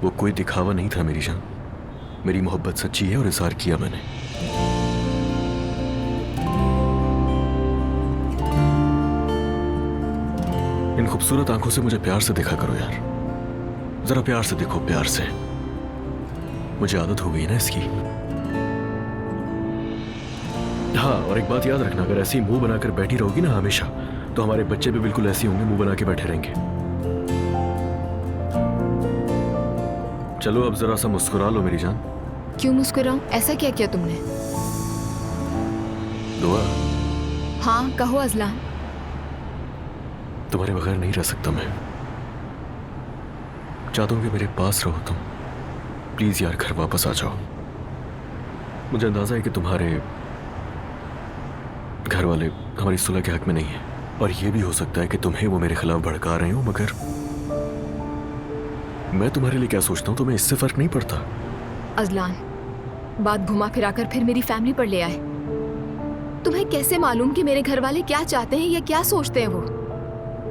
वो कोई दिखावा नहीं था मेरी जान। मेरी मोहब्बत सच्ची है और इजहार किया मैंने। इन खूबसूरत आंखों से मुझे प्यार से देखा करो यार। जरा प्यार से देखो, प्यार से। मुझे आदत हो गई ना इसकी। हाँ, और एक बात याद रखना, अगर ऐसे ही मुंह बनाकर बैठी रहोगी ना हमेशा, तो हमारे बच्चे भी बिल्कुल ऐसे होंगे, मुंह बना के बैठे रहेंगे। चलो अब जरा सा मुस्कुरा लो मेरी जान। क्यों मुस्कुराऊं? ऐसा क्या किया तुमने? दुआ। हाँ कहो अजलान। तुम्हारे बगैर नहीं रह सकता मैं। चाहता हूं कि मेरे पास रहो तुम। प्लीज यार घर वापस आ जाओ। मुझे अंदाजा है कि तुम्हारे घर वाले हमारी सुलह के हक में नहीं है, और यह भी हो सकता है कि तुम्हें वो मेरे खिलाफ भड़का रहे हो, मगर मैं तुम्हारे लिए क्या सोचता हूं तुम्हें इससे फर्क नहीं पड़ता। अजलान, बात घुमा फिराकर फिर मेरी फैमिली पर ले आए। तुम्हें कैसे मालूम कि मेरे घर वाले क्या चाहते हैं या क्या सोचते हैं वो?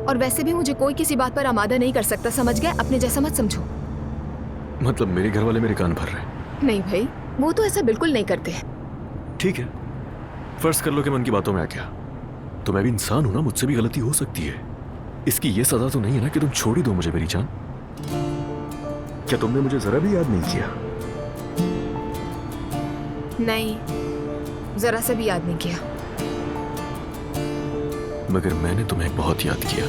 और वैसे भी मुझे कोई किसी बात पर आमादा नहीं कर सकता, समझ गए? अपने जैसा मत समझो। मतलब मेरे घर वाले मेरे कान भर रहे हैं? नहीं भाई, वो तो ऐसा बिल्कुल नहीं करते। ठीक है, फर्ज कर लो कि मैं उनकी बातों में आ गया, तो मैं भी इंसान हूं ना, मुझसे भी गलती हो सकती है। इसकी ये सजा तो नहीं है ना कि तुम छोड़ ही दो मुझे मेरी जान। क्या तुमने मुझे जरा भी याद नहीं किया? नहीं, जरा सा भी याद नहीं किया। मगर मैंने तुम्हें बहुत याद किया।